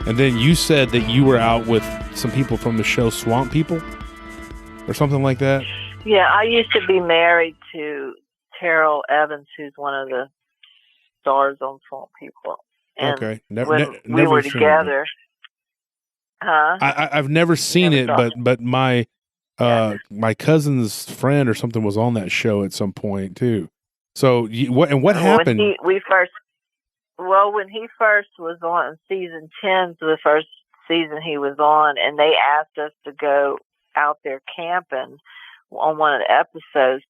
And then you said that you were out with some people from the show Swamp People or something like that? Yeah, I used to be married to Terrell Evans, who's one of the stars on Swamp People. And okay. when we were together... Huh? I've never seen it, but my my cousin's friend or something was on that show at some point too. So what happened? When he first was on season 10, the first season he was on, and they asked us to go out there camping on one of the episodes.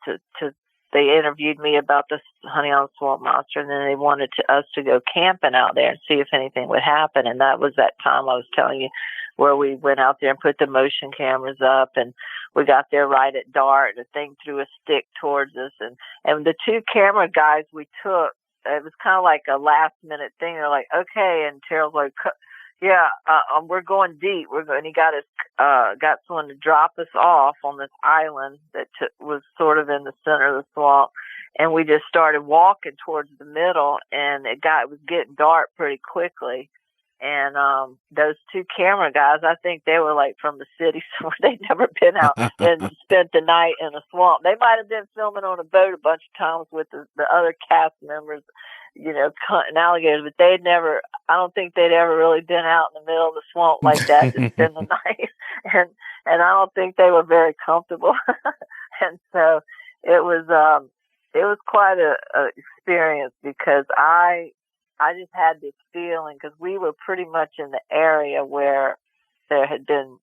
They interviewed me about the Honey on the Swamp Monster, and then they wanted us to go camping out there and see if anything would happen. And that was that time I was telling you, where we went out there and put the motion cameras up, and we got there right at dark. The thing threw a stick towards us, and the two camera guys we took, it was kind of like a last minute thing. They're like, okay, and Terrell's like, yeah, we're going deep. And he got someone to drop us off on this island that was sort of in the center of the swamp, and we just started walking towards the middle, and it was getting dark pretty quickly. And those two camera guys, I think they were like from the city somewhere. They'd never been out and spent the night in a swamp. They might have been filming on a boat a bunch of times with the other cast members, hunting alligators, but I don't think they'd ever really been out in the middle of the swamp like that to spend the night. And I don't think they were very comfortable. And so it was quite a experience, because I just had this feeling, because we were pretty much in the area where there had been,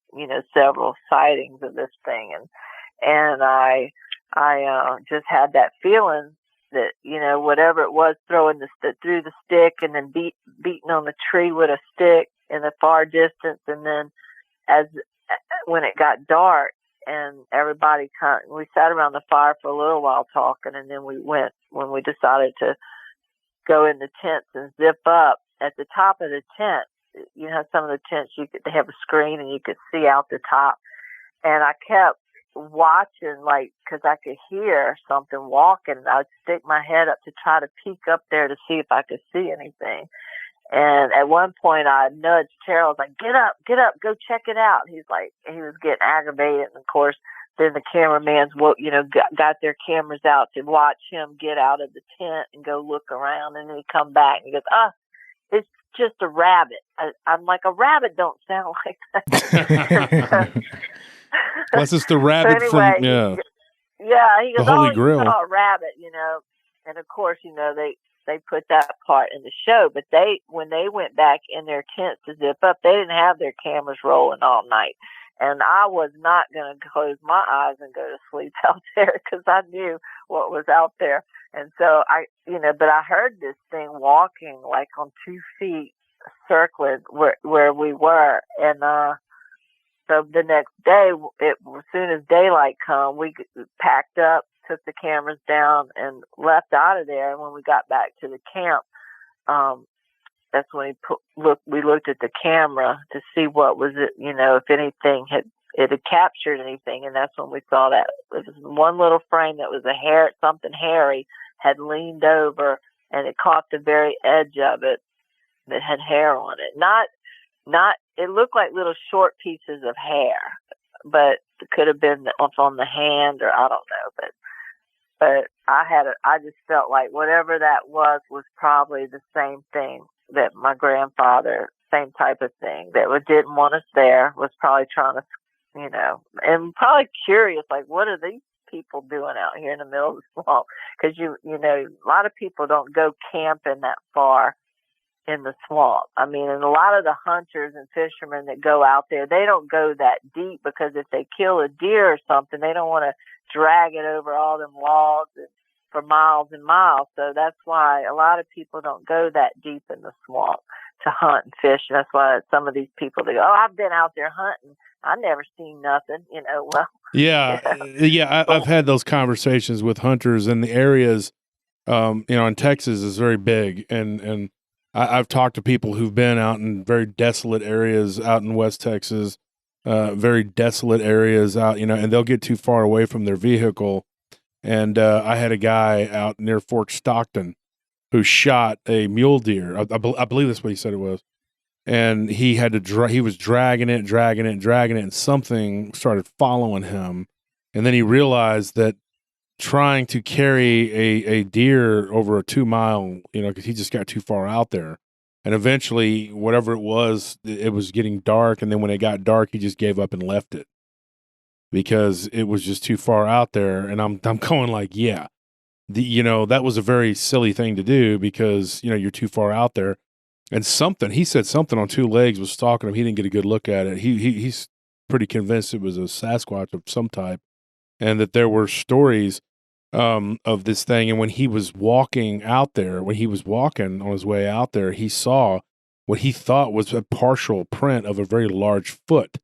several sightings of this thing. And I just had that feeling that, whatever it was through the stick and then beating on the tree with a stick in the far distance. And then when it got dark and everybody we sat around the fire for a little while talking, and then when we decided to go in the tents and zip up. At the top of the tent, some of the tents they have a screen and you could see out the top. And I kept watching, because I could hear something walking, and I'd stick my head up to try to peek up there to see if I could see anything. And at one point I nudged Terrell. I was like, get up, go check it out. He was getting aggravated. And of course, then the cameraman's, got their cameras out to watch him get out of the tent and go look around. And then he come back and he goes, it's just a rabbit. I'm like, a rabbit don't sound like that. Plus it's the rabbit from, yeah. Yeah, he goes, the Holy Grail. You saw a rabbit, And of course, they put that part in the show. But when they went back in their tents to zip up, they didn't have their cameras rolling all night. And I was not going to close my eyes and go to sleep out there, because I knew what was out there. And so but I heard this thing walking like on 2 feet, circling where we were. And so the next day, as soon as daylight come, we packed up, took the cameras down, and left out of there. And when we got back to the camp, that's when we looked at the camera to see what was it, if anything had captured anything. And that's when we saw that it was one little frame that was something hairy had leaned over, and it caught the very edge of it that had hair on it. Not, it looked like little short pieces of hair, but it could have been on the hand, or I don't know, but I just felt like whatever that was probably the same thing that my grandfather, same type of thing, that didn't want us there, was probably trying to, and probably curious, like, what are these people doing out here in the middle of the swamp? Because a lot of people don't go camping that far in the swamp. I mean, and a lot of the hunters and fishermen that go out there, they don't go that deep, because if they kill a deer or something, they don't want to drag it over all them logs for miles and miles. So that's why a lot of people don't go that deep in the swamp to hunt and fish. And that's why some of these people, they go, I've been out there hunting, I never seen nothing, well. Yeah. I've had those conversations with hunters in the areas, in Texas is very big. And I've talked to people who've been out in very desolate areas out in West Texas, very desolate areas out, and they'll get too far away from their vehicle. And I had a guy out near Fort Stockton who shot a mule deer. I believe that's what he said it was. and he had to he was dragging it, and something started following him, and then he realized that trying to carry a deer over a 2 mile, because he just got too far out there. And eventually, whatever it was getting dark. And then when it got dark, he just gave up and left it because it was just too far out there. And I'm going like, yeah, that was a very silly thing to do because, you're too far out there. And he said something on two legs was stalking him. He didn't get a good look at it. He's pretty convinced it was a Sasquatch of some type, and that there were stories of this thing. And when he was walking out there, when he was walking on his way out there, he saw what he thought was a partial print of a very large foot.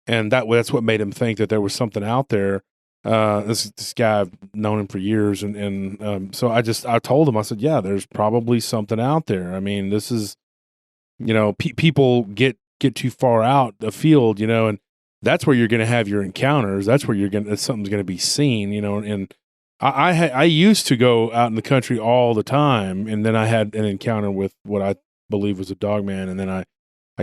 And that's what made him think that there was something out there. This guy, I've known him for years. So I told him, I said, yeah, there's probably something out there. I mean, this is, people get too far out afield, and that's where you're going to have your encounters. That's where something's going to be seen, and I used to go out in the country all the time, and then I had an encounter with what I believe was a dogman, and then I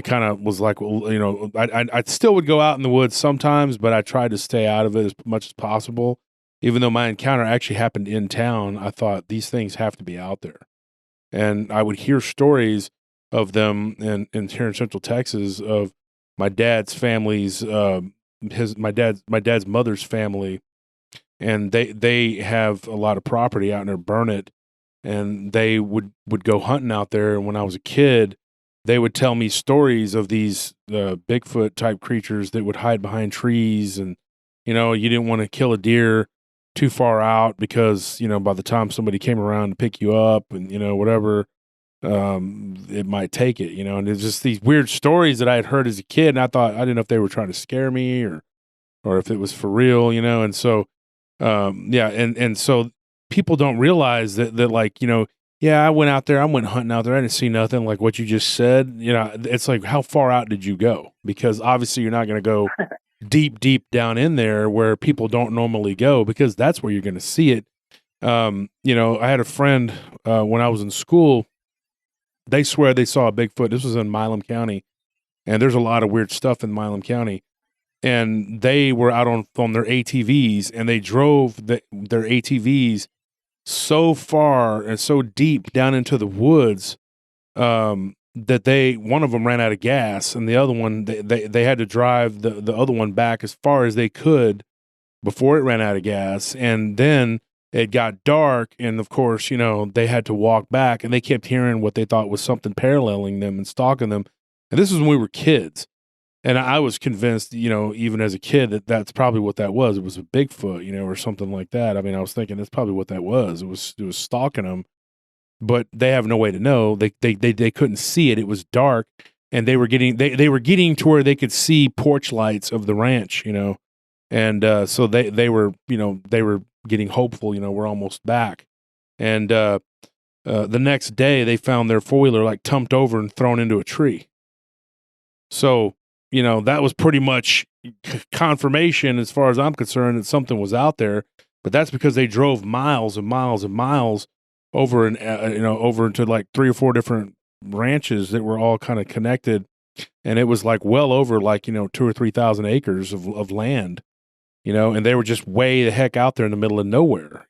kind of was like, well, I still would go out in the woods sometimes, but I tried to stay out of it as much as possible. Even though my encounter actually happened in town, I thought these things have to be out there, and I would hear stories of them in here in Central Texas of my dad's family's, my dad's mother's family. And they have a lot of property out near Burnett, and they would go hunting out there. And when I was a kid, they would tell me stories of these Bigfoot type creatures that would hide behind trees, and you didn't want to kill a deer too far out because by the time somebody came around to pick you up and whatever, it might take it. And it's just these weird stories that I had heard as a kid, and I didn't know if they were trying to scare me or if it was for real, and so. And so people don't realize that like, I went out there, I went hunting out there, I didn't see nothing like what you just said. It's like, how far out did you go? Because obviously you're not going to go deep down in there where people don't normally go, because that's where you're going to see it. I had a friend, when I was in school, they swear they saw a Bigfoot. This was in Milam County, and there's a lot of weird stuff in Milam County. And they were out on their ATVs, and they drove their ATVs so far and so deep down into the woods that one of them ran out of gas, and the other one, they had to drive the other one back as far as they could before it ran out of gas. And then it got dark, and of course, they had to walk back, and they kept hearing what they thought was something paralleling them and stalking them. And this was when we were kids. And I was convinced, even as a kid, that that's probably what that was. It was a Bigfoot, or something like that. I mean, I was thinking that's probably what that was. It was stalking them, but they have no way to know. They couldn't see it. It was dark, and they were getting to where they could see porch lights of the ranch, and so they were getting hopeful. We're almost back, and the next day they found their 4-wheeler like tumped over and thrown into a tree. So. That was pretty much confirmation as far as I'm concerned that something was out there, but that's because they drove miles and miles and miles over over into like 3 or 4 different ranches that were all kind of connected. And it was like well over like, 2,000 or 3,000 acres of land, and they were just way the heck out there in the middle of nowhere.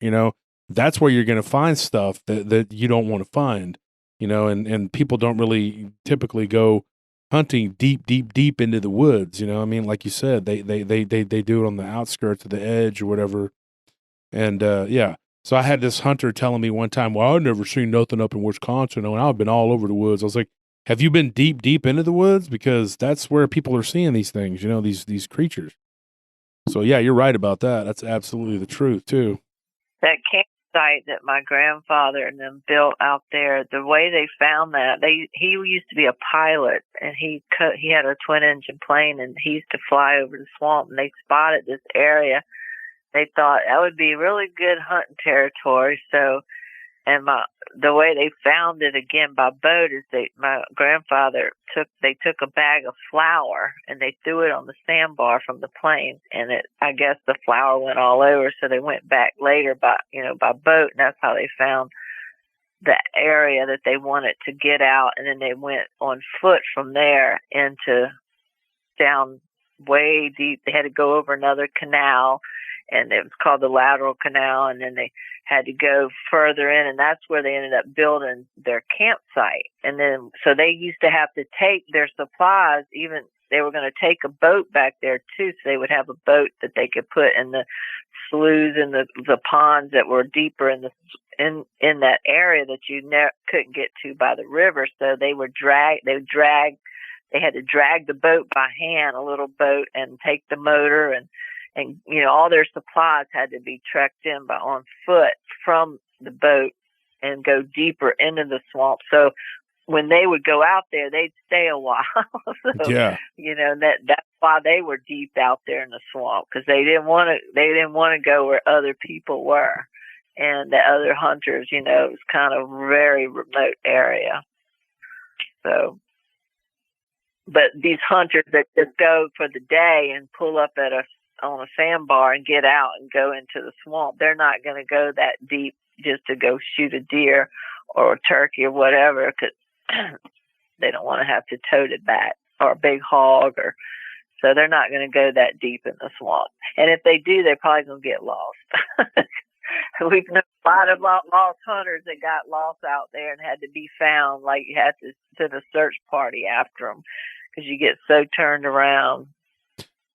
That's where you're going to find stuff that you don't want to find, and people don't really typically go hunting deep into the woods. I mean, like you said, they do it on the outskirts of the edge or whatever. And so I had this hunter telling me one time, well, I've never seen nothing up in Wisconsin, and I've been all over the woods. I was like, have you been deep into the woods? Because that's where people are seeing these things, these creatures. So yeah, you're right about that. That's absolutely the truth too. That campsite that my grandfather and them built out there, the way they found that, he used to be a pilot, and he had a twin engine plane, and he used to fly over the swamp, and they spotted this area. They thought that would be really good hunting territory. So, and the way they found it again by boat is my grandfather took a bag of flour and they threw it on the sandbar from the plane, and I guess the flour went all over. So they went back later by boat, and that's how they found the area that they wanted to get out, and then they went on foot from there into down way deep. They had to go over another canal, and it was called the Lateral Canal, and then they had to go further in, and that's where they ended up building their campsite. And then, so they used to have to take their supplies, even they were going to take a boat back there too, so they would have a boat that they could put in the sloughs and the ponds that were deeper in that area that you couldn't get to by the river. So they had to drag the boat by hand, a little boat, and take the motor, and you know, all their supplies had to be trekked in on foot from the boat and go deeper into the swamp. So when they would go out there, they'd stay a while. So, yeah, you know, that's why they were deep out there in the swamp, because they didn't want to go where other people were, and the other hunters. You know, it was kind of a very remote area. So, but these hunters that just go for the day and pull up on a sandbar and get out and go into the swamp, they're not going to go that deep just to go shoot a deer or a turkey or whatever, because they don't want to have to tote it back, or a big hog, or so they're not going to go that deep in the swamp. And if they do, they're probably going to get lost. We've known a lot of lost hunters that got lost out there and had to be found. Like, you had to send a search party after them because you get so turned around.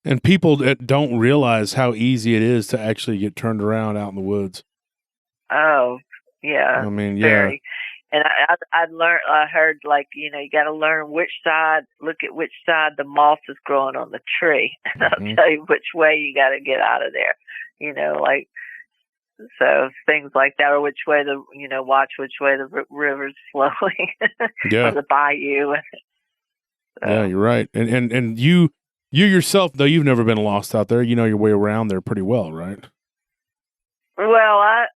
And people that don't realize how easy it is to actually get turned around out in the woods. Oh, yeah. I mean, very. yeah. And I heard, like, you know, you got to learn look at which side the moss is growing on the tree. And I'll tell you which way you got to get out of there. You know, like, so things like that, or watch which way the river's flowing. Yeah. Or the bayou. So. Yeah, you're right. And you yourself, though, you've never been lost out there. You know your way around there pretty well, right? Well, I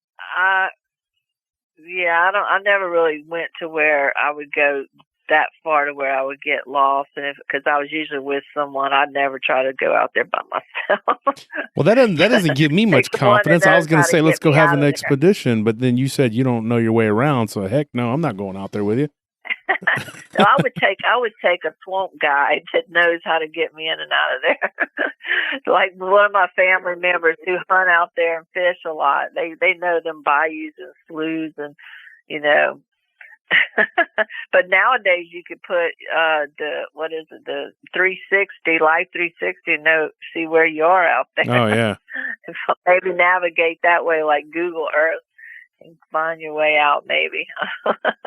never really went to where I would go that far to where I would get lost, and because I was usually with someone, I'd never try to go out there by myself. Well, that doesn't give me much confidence. I was going to say, let's go have an expedition, but then you said you don't know your way around, so heck no, I'm not going out there with you. No, I would take a swamp guide that knows how to get me in and out of there. Like one of my family members who hunt out there and fish a lot. They know them bayous and sloughs, and you know. But nowadays you could put the 360 Life 360 and see where you are out there. Oh yeah. Maybe navigate that way, like Google Earth. And find your way out, maybe.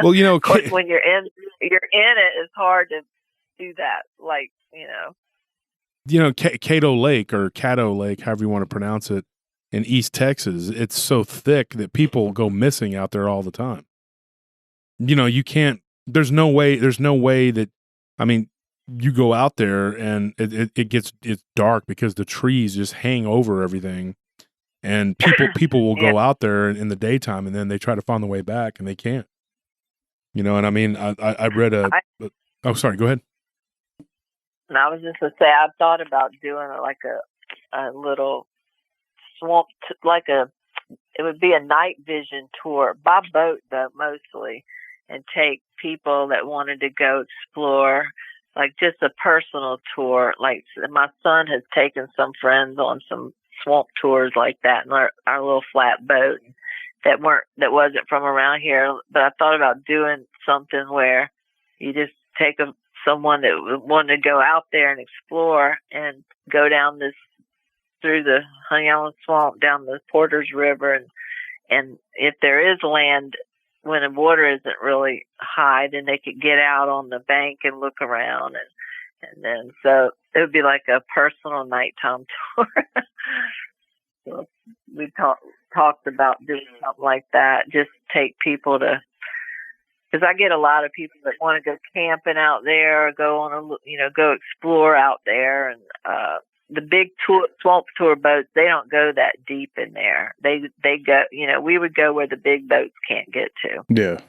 Well, you know, of course, when you're in it, it's hard to do that. Like, you know, Cato Lake, or Caddo Lake, however you want to pronounce it, in East Texas, it's so thick that people go missing out there all the time. You know, you can't. There's no way that. I mean, you go out there and it's dark because the trees just hang over everything. And people will go out there in the daytime, and then they try to find the way back, and they can't. You know, and I mean, I read oh, sorry, go ahead. And I was just going to say, I've thought about doing like a little swamp, it would be a night vision tour, by boat though, mostly, and take people that wanted to go explore, like just a personal tour. Like my son has taken some friends on some swamp tours like that in our little flat boat that wasn't from around here. But I thought about doing something where you just take someone that wanted to go out there and explore and go down through the Honey Island Swamp, down the Porter's River, and if there is land when the water isn't really high, then they could get out on the bank and look around, and then so it would be like a personal nighttime tour. So we talked about doing something like that. Just take people because I get a lot of people that want to go camping out there, or go explore out there, and the big swamp tour boats, they don't go that deep in there. They go, we would go where the big boats can't get to. Yeah.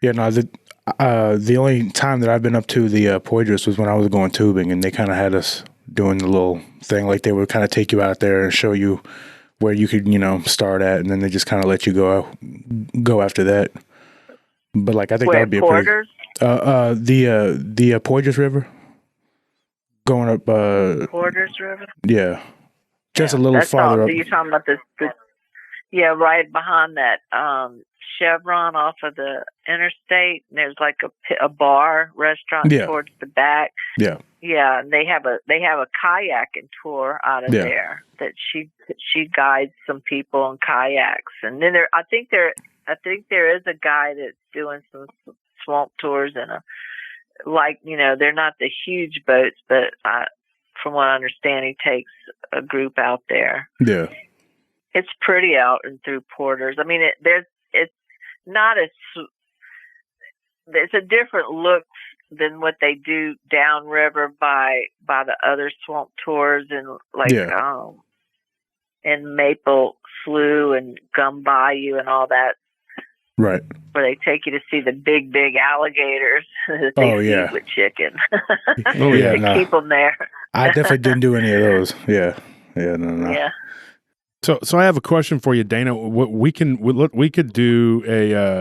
Yeah, no, the only time that I've been up to the Poydras was when I was going tubing, and they kind of had us doing the little thing, like they would kind of take you out there and show you where you could, start at, and then they just kind of let you go after that. But like, I think Where, that would be Porters? the Poydras River going up. Porters River? Yeah, just Yeah, a little that's farther all. up. You're talking about this, yeah, right behind that Chevron off of the interstate. And there's like a bar restaurant Yeah. towards the back. Yeah. Yeah, and they have a kayaking tour out of there that she guides some people on kayaks. And then I think there is a guy that's doing some swamp tours and they're not the huge boats, but from what I understand, he takes a group out there. Yeah. It's pretty out and through Porters. I mean, it's not as, it's a different look than what they do downriver by the other swamp tours and and Maple Slough and Gum Bayou and all that. Right. Where they take you to see the big alligators that they feed with chicken. Keep them there. I definitely didn't do any of those. Yeah. Yeah. No. Yeah. So I have a question for you, Dana. We could do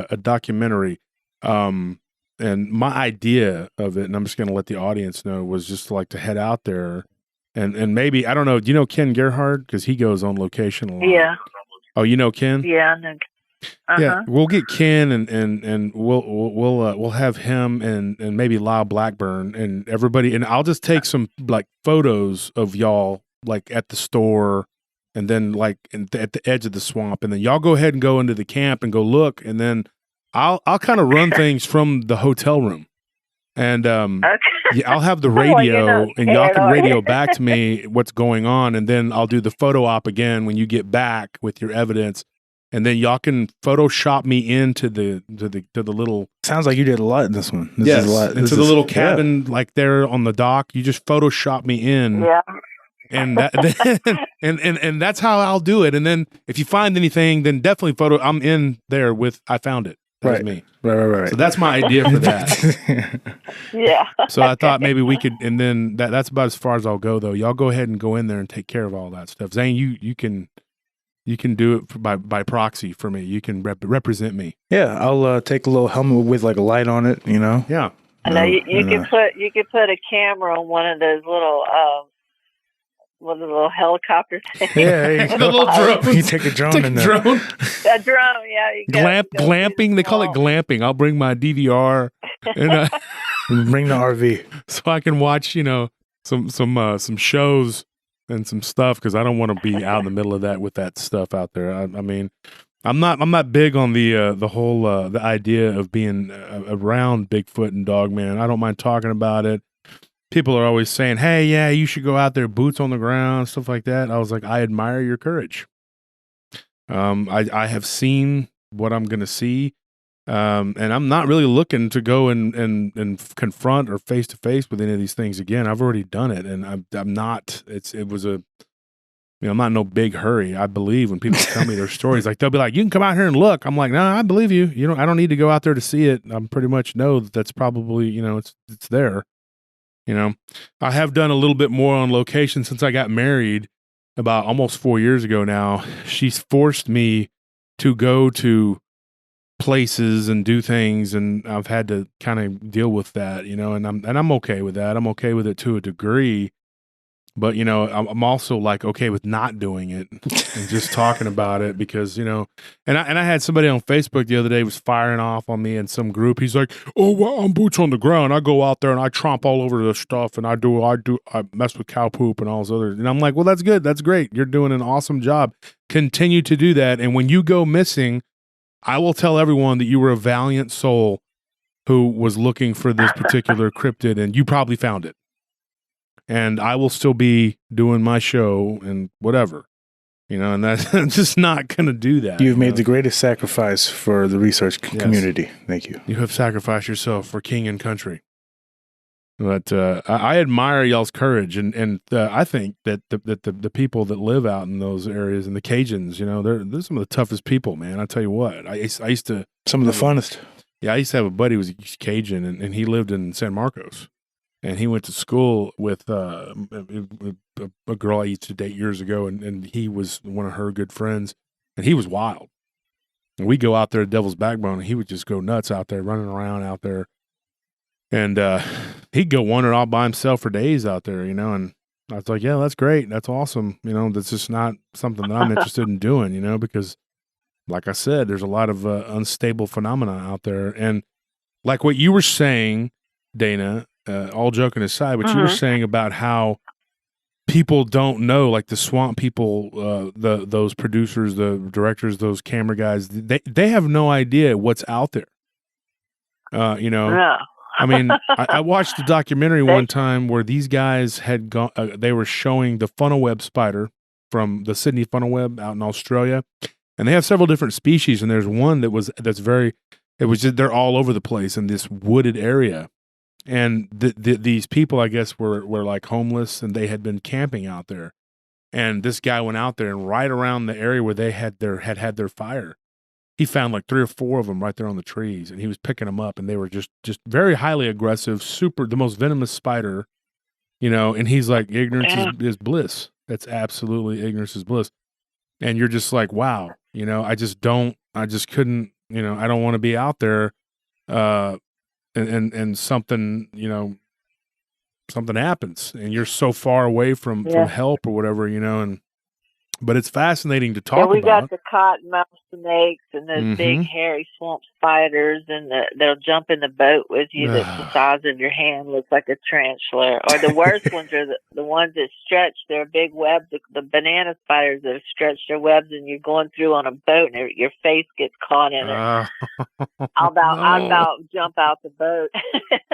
a documentary, and my idea of it, and I'm just going to let the audience know, was just like to head out there, and maybe, I don't know. Do you know Ken Gerhard? Because he goes on location a lot. Yeah. Oh, you know Ken? Yeah. I know. Yeah, we'll get Ken and we'll have him and maybe Lyle Blackburn and everybody, and I'll just take some like photos of y'all like at the store. And then like at the edge of the swamp, and then y'all go ahead and go into the camp and go look, and then I'll kind of run things from the hotel room, and I'll have the radio, and y'all can radio back to me what's going on, and then I'll do the photo op again when you get back with your evidence, and then y'all can Photoshop me into the little. Sounds like you did a lot in this one. This is a lot. Into the little cabin like there on the dock. You just Photoshop me in. Yeah. And and that's how I'll do it. And then if you find anything, then definitely I'm in there with I found it. That's me. Right. So that's my idea for that. Yeah. So I thought maybe we could, and then that's about as far as I'll go though. Y'all go ahead and go in there and take care of all that stuff. Zane, you can do it by proxy for me. You can represent me. Yeah, I'll take a little helmet with like a light on it. You know. Yeah. I know you could put a camera on one of those little one of the little helicopter things. Yeah, the little drone. You take a drone in there. A drone, yeah. Glamping. They call it glamping. I'll bring my DVR and bring the RV so I can watch, some shows and some stuff, because I don't want to be out in the middle of that with that stuff out there. I mean, I'm not big on the whole the idea of being around Bigfoot and Dogman. I don't mind talking about it. People are always saying, hey, yeah, you should go out there, boots on the ground, stuff like that. I was like, I admire your courage. I have seen what I'm going to see, and I'm not really looking to go and confront or face to face with any of these things again. I've already done it, and I'm not. I'm not in no big hurry. I believe when people tell me their stories, like they'll be like, you can come out here and look. I'm like, no, I believe you. I don't need to go out there to see it. I pretty much know that's probably, it's there. I have done a little bit more on location since I got married about almost 4 years ago now. She's forced me to go to places and do things, and I've had to kind of deal with that, and I'm okay with that. I'm okay with it to a degree. But, I'm also like okay with not doing it and just talking about it because, and I had somebody on Facebook the other day was firing off on me in some group. He's like, oh, well, I'm boots on the ground. I go out there and I tromp all over the stuff and I mess with cow poop and all those others. And I'm like, well, that's good. That's great. You're doing an awesome job. Continue to do that. And when you go missing, I will tell everyone that you were a valiant soul who was looking for this particular cryptid, and you probably found it. And I will still be doing my show and whatever, and that's I'm just not going to do that. You've made the greatest sacrifice for the research community. Thank you. You have sacrificed yourself for king and country. But I admire y'all's courage, and I think that the people that live out in those areas and the Cajuns, they're some of the toughest people, man. I tell you what, I used to some of the funnest. Yeah, I used to have a buddy who was Cajun, and he lived in San Marcos. And he went to school with a girl I used to date years ago, and he was one of her good friends, and he was wild. We go out there at Devil's Backbone, and he would just go nuts out there, running around out there. And he'd go wandering all by himself for days out there, and I was like, yeah, that's great. That's awesome. That's just not something that I'm interested in doing, because like I said, there's a lot of unstable phenomena out there. And like what you were saying, Dana, all joking aside, what you were saying about how people don't know, like the swamp people, those producers, the directors, those camera guys, they have no idea what's out there. Yeah. I mean, I watched a documentary one time where these guys had gone, they were showing the funnel web spider from the Sydney funnel web out in Australia. And they have several different species. And there's one they're all over the place in this wooded area. And these people, I guess, were like homeless, and they had been camping out there. And this guy went out there, and right around the area where they had their fire, he found like 3 or 4 of them right there on the trees, and he was picking them up, and they were just very highly aggressive, the most venomous spider, and he's like, ignorance is bliss. That's absolutely ignorance is bliss. And you're just like, wow, I just couldn't, I don't want to be out there, and something, something happens, and you're so far away from help or whatever, but it's fascinating to talk about. We got the cottonmouth snakes and those big hairy swamp spiders, and they'll jump in the boat with you that's the size of your hand, looks like a tarantula. Or the worst ones are the ones that stretch their big webs, the banana spiders that have stretched their webs, and you're going through on a boat and your face gets caught in it. I'll about jump out the boat.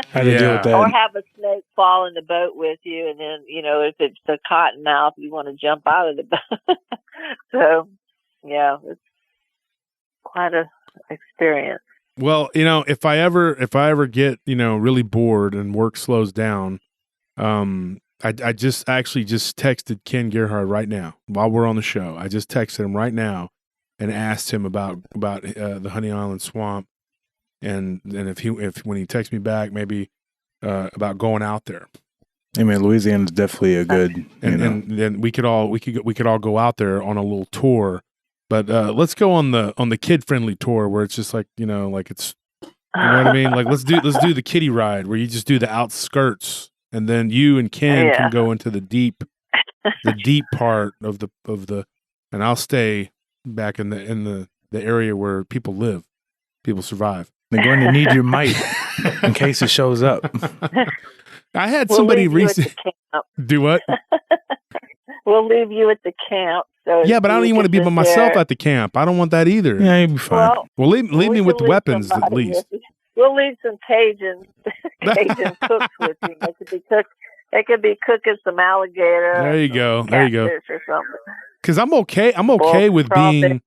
How do you deal with that? Or have a snake fall in the boat with you, and then, if it's the cottonmouth, you want to jump out of the boat. So, yeah, it's quite a experience. Well, if I ever get, really bored and work slows down, I just texted Ken Gerhard right now while we're on the show. I just texted him right now and asked him about the Honey Island Swamp, and if when he texts me back, maybe about going out there. I mean, Louisiana is definitely a good, and then we could all go out there on a little tour, but let's go on the kid friendly tour where it's just like like it's, you know what I mean? Like let's do the kiddie ride where you just do the outskirts, and then you and Ken can go into the deep part of the, and I'll stay back in the area where people live, people survive. They're going to need your might in case it shows up. I had somebody recently do what? We'll leave you at the camp. So yeah, but I don't even want to be by myself at the camp. I don't want that either. Yeah, you'll be fine. Well, leave me with weapons at least. We'll leave some Cajun cooks with you. They could be cooking some alligator. There you go. Or something. Because I'm okay with being,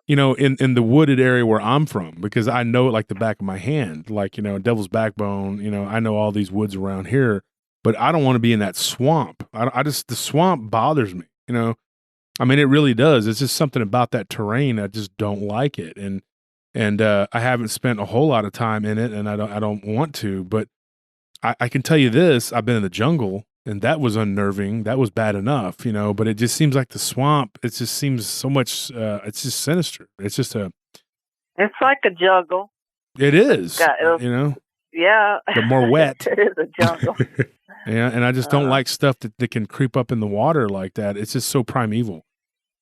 in the wooded area where I'm from, because I know it like the back of my hand. Like, Devil's Backbone, I know all these woods around here, but I don't want to be in that swamp. The swamp bothers me, I mean, it really does. It's just something about that terrain. I just don't like it. And I haven't spent a whole lot of time in it, and I don't want to, but I can tell you this, I've been in the jungle, and that was unnerving. That was bad enough, but it just seems like the swamp, it just seems so much, it's just sinister. It's like a jungle. It is, Yeah. But more wet. It is a jungle. Yeah, and I just don't like stuff that can creep up in the water like that. It's just so primeval.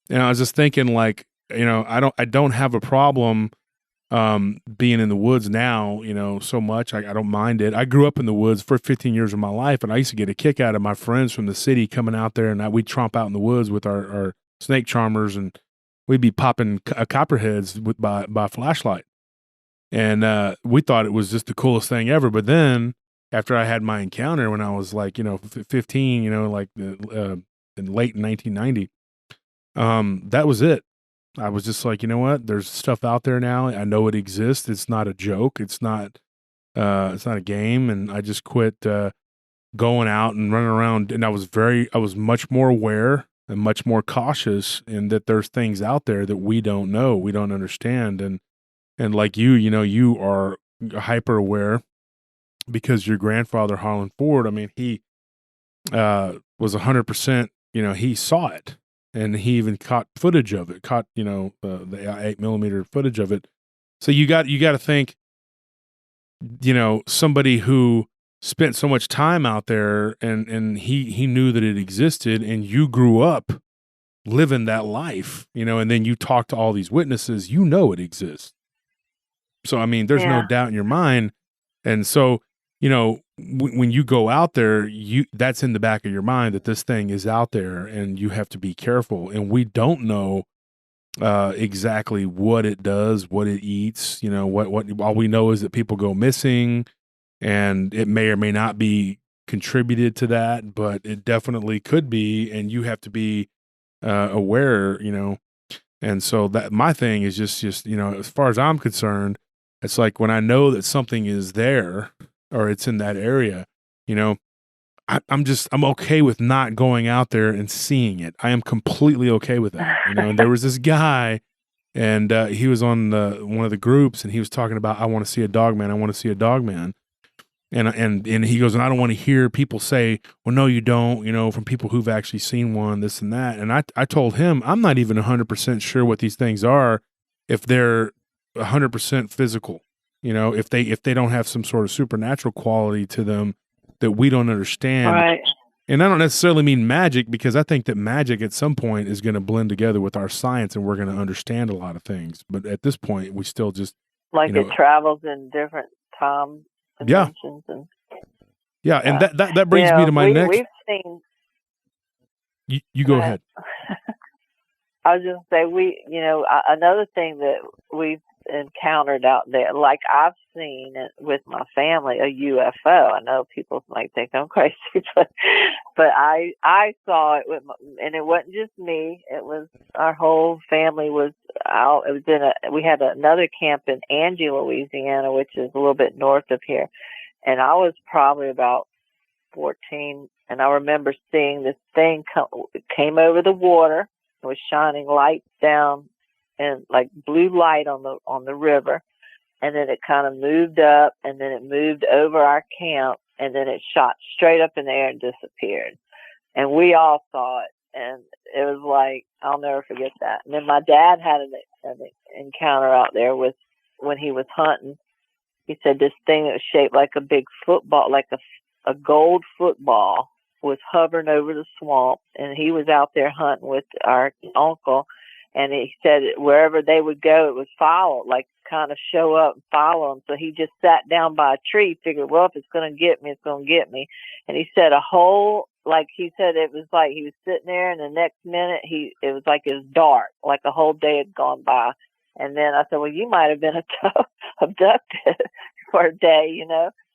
And I was just thinking, like, I don't have a problem being in the woods now, so much. I don't mind it. I grew up in the woods for 15 years of my life, and I used to get a kick out of my friends from the city coming out there, and we'd tromp out in the woods with our snake charmers, and we'd be popping copperheads by flashlight. And we thought it was just the coolest thing ever. But then after I had my encounter when I was like, 15, like in late 1990, that was it. I was just like, you know what? There's stuff out there now. I know it exists. It's not a joke. It's not a game. And I just quit going out and running around. And I was much more aware and much more cautious in that there's things out there that we don't know, we don't understand. And like you are hyper aware because your grandfather, Harlan Ford, I mean, he was 100%, he saw it. and he even caught footage of it, the 8mm footage of it. So you got to think, somebody who spent so much time out there, and he knew that it existed, and you grew up living that life, and then you talk to all these witnesses, it exists. So, I mean, there's no doubt in your mind. And so, when you go out there, that's in the back of your mind that this thing is out there, and you have to be careful. And we don't know exactly what it does, what it eats, what all we know is that people go missing, and it may or may not be contributed to that, but it definitely could be, and you have to be aware, And so that my thing is just as far as I'm concerned, it's like when I know that something is there or it's in that area, I'm okay with not going out there and seeing it. I am completely okay with that. And there was this guy, and he was on one of the groups, and he was talking about, I want to see a dogman. I want to see a dogman. And he goes, and I don't want to hear people say, well, no, you don't, from people who've actually seen one, this and that. And I told him, I'm not even 100% sure what these things are, if they're 100% physical, if they don't have some sort of supernatural quality to them that we don't understand. Right. And I don't necessarily mean magic, because I think that magic at some point is going to blend together with our science, and we're going to understand a lot of things. But at this point, we still just it travels in different time dimensions. And that brings me to my next. We've seen. You go ahead. I was just going to say, another thing that we've encountered out there, like I've seen it with my family, a UFO. I know people might think I'm crazy, but I saw it and it wasn't just me. It was our whole family was out. It was we had another camp in Angie, Louisiana, which is a little bit north of here, and I was probably about 14, and I remember seeing this thing came over the water. It was shining lights down, and like blue light on the river, and then it kind of moved up, and then it moved over our camp, and then it shot straight up in the air and disappeared. And we all saw it, and it was like, I'll never forget that. And then my dad had an encounter out there when he was hunting. He said this thing that was shaped like a big football, like a gold football, was hovering over the swamp, and he was out there hunting with our uncle. And he said wherever they would go, it would follow, like kind of show up and follow them. So he just sat down by a tree, figured, well, if it's going to get me, it's going to get me. And he said he said it was like he was sitting there, and the next minute it was like it was dark, like a whole day had gone by. And then I said, well, you might have been abducted for a day,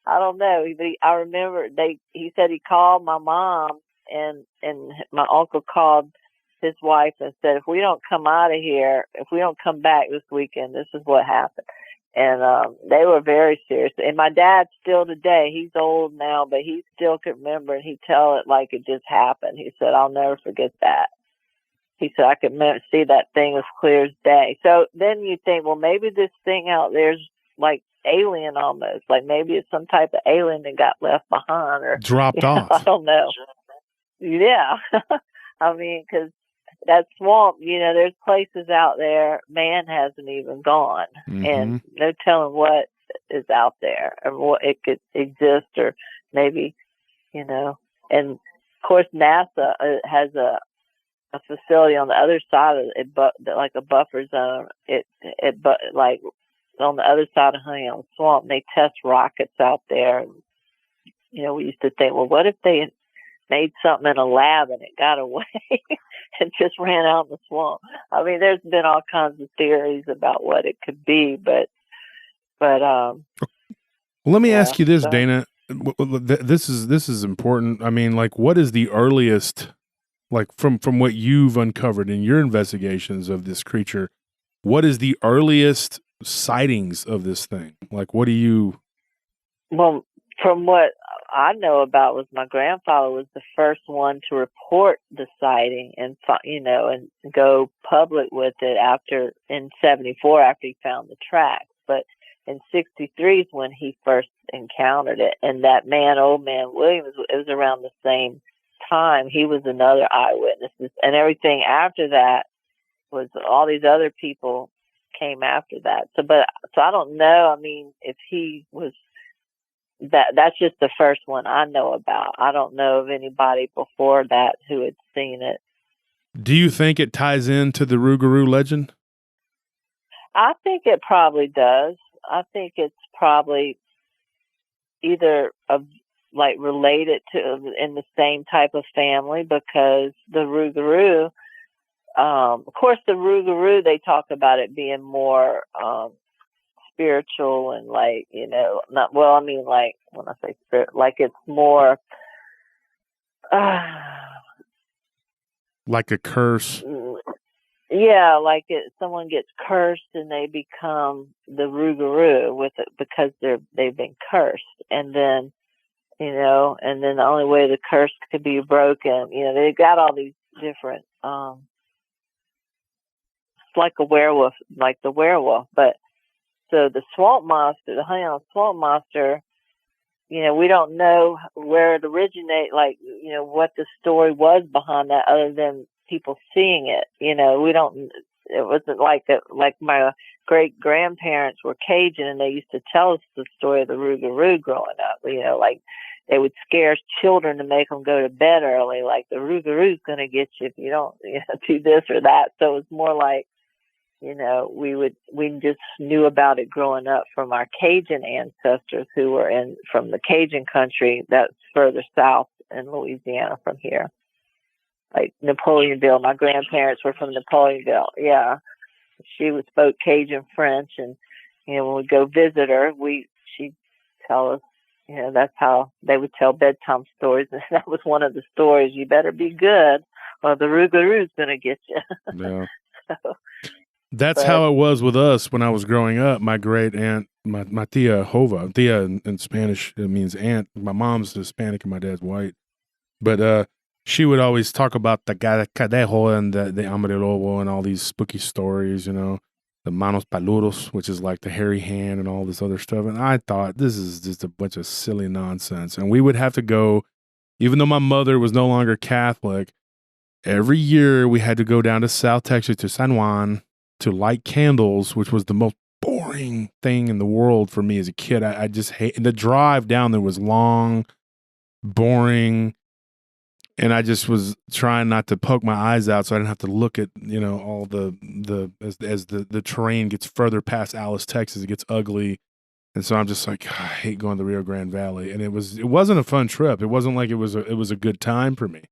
I don't know. I remember he said he called my mom, and my uncle called his wife and said, if we don't come out of here, if we don't come back this weekend, this is what happened. And they were very serious. And my dad still today, he's old now, but he still could remember, and he'd tell it like it just happened. He said, I'll never forget that. He said, I could see that thing as clear as day. So then you think, well, maybe this thing out there's like alien almost, like maybe it's some type of alien that got left behind or dropped off. I don't know. Yeah. I mean, because that swamp, there's places out there man hasn't even gone, and no telling what is out there or what it could exist, or maybe, and of course NASA has a facility on the other side of it, but like a buffer zone. But like on the other side of Honeycomb Swamp, they test rockets out there. And, we used to think, well, what if they made something in a lab and it got away and just ran out in the swamp? I mean, there's been all kinds of theories about what it could be, but well, let me ask you this, Dana. This is important. I mean, like, what is the earliest, like from what you've uncovered in your investigations of this creature, what is the earliest sightings of this thing? Like, what do you? Well, from what I know about was my grandfather was the first one to report the sighting and go public with it in 74 after he found the tracks. But in 63 is when he first encountered it. And that old man Williams, it was around the same time, he was another eyewitness. And everything after that was all these other people came after that. So I don't know. I mean, if he was that's just the first one I know about. I don't know of anybody before that who had seen it. Do you think it ties into the Rougarou legend? I think it probably does. I think it's probably either related to in the same type of family, because the Rougarou, of course, the Rougarou, they talk about it being more spiritual and not, well, I mean, like when I say spirit, like it's more like a curse. Yeah, like someone gets cursed and they become the Rougarou with it because they've been cursed, and then and then the only way the curse could be broken, they got all these different. It's like a werewolf, like the werewolf, but so the swamp monster, the Honey Island swamp monster. We don't know where it originated, what the story was behind that, other than people seeing it. We don't. It wasn't like my great grandparents were Cajun, and they used to tell us the story of the Rougarou growing up. Like they would scare children to make them go to bed early, like the Rougarou's going to get you if you don't do this or that. So it was more like, we just knew about it growing up from our Cajun ancestors who were from the Cajun country that's further south in Louisiana from here. Like Napoleonville. My grandparents were from Napoleonville. Yeah. She spoke Cajun French, and, when we go visit her, she'd tell us, that's how they would tell bedtime stories. And that was one of the stories. You better be good or the Rougarou's going to get you. Yeah. That's how it was with us when I was growing up. My great aunt, my tia Hova, tia in Spanish, it means aunt. My mom's Hispanic and my dad's white. But she would always talk about the cadejo and the hombre lobo and all these spooky stories, the manos peludos, which is like the hairy hand and all this other stuff. And I thought, this is just a bunch of silly nonsense. And we would have to go, even though my mother was no longer Catholic, every year we had to go down to South Texas, to San Juan, to light candles, which was the most boring thing in the world for me as a kid. I just hate the drive down there was long, boring, and I just was trying not to poke my eyes out so I didn't have to look at, all as the terrain gets further past Alice, Texas, it gets ugly. And so I'm just like, I hate going to the Rio Grande Valley. And it wasn't a fun trip. It wasn't like it was a good time for me.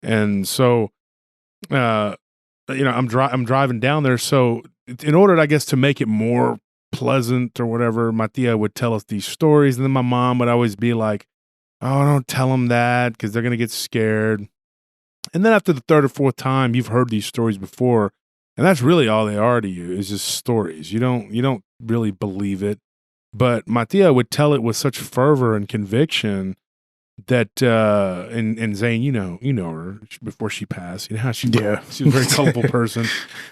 And so I'm driving down there. So in order, I guess, to make it more pleasant or whatever, my tia would tell us these stories. And then my mom would always be like, oh, don't tell them that because they're going to get scared. And then after the third or fourth time, you've heard these stories before. And that's really all they are to you, is just stories. You don't really believe it. But my tia would tell it with such fervor and conviction that and Zane, you know her before she passed. You know how she was a very colorful person.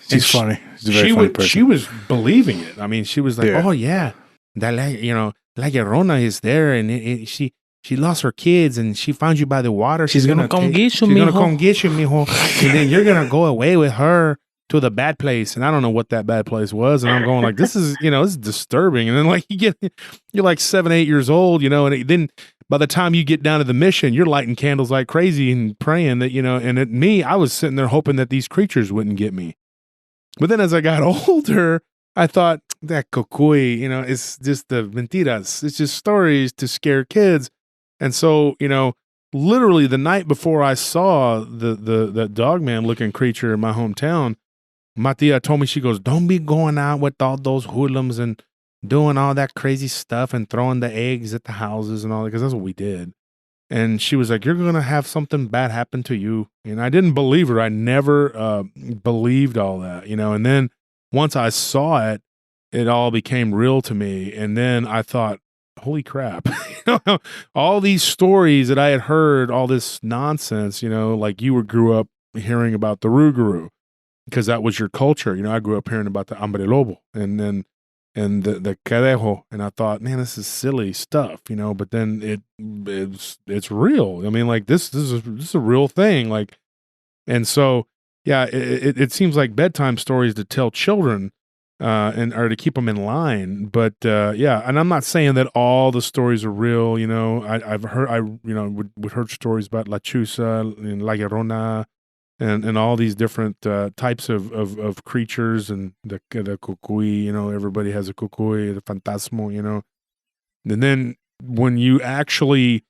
She's funny. She's a very funny person. She was believing it. I mean, she was like, oh yeah, that La Llorona is there, and she lost her kids, and she found you by the water. She's gonna come get you, mijo. And then you're gonna go away with her to the bad place. And I don't know what that bad place was. And I'm going like, this is disturbing. And then like you're like 7, 8 years old, and then by the time you get down to the mission, you're lighting candles like crazy and praying that, I was sitting there hoping that these creatures wouldn't get me. But then as I got older, I thought that cocuy, it's just the mentiras. It's just stories to scare kids. And so, literally the night before I saw the Dogman looking creature in my hometown, my tia told me, she goes, don't be going out with all those hoodlums and doing all that crazy stuff and throwing the eggs at the houses and all that, because that's what we did. And she was like, you're going to have something bad happen to you. And I didn't believe her. I never believed all that, and then once I saw it, it all became real to me. And then I thought, holy crap, all these stories that I had heard, all this nonsense, like you grew up hearing about the Rougarou because that was your culture. I grew up hearing about the hombre lobo. And then and the cadejo, and I thought, man, this is silly stuff, but then it's real. I mean, like this is a real thing, like, and so yeah, it seems like bedtime stories to tell children, and or to keep them in line. But yeah, and I'm not saying that all the stories are real. I've heard would heard stories about La Chusa and La Llorona, and all these different types of creatures, and the cucuy. Everybody has a cucuy, the fantasmo. And then when you actually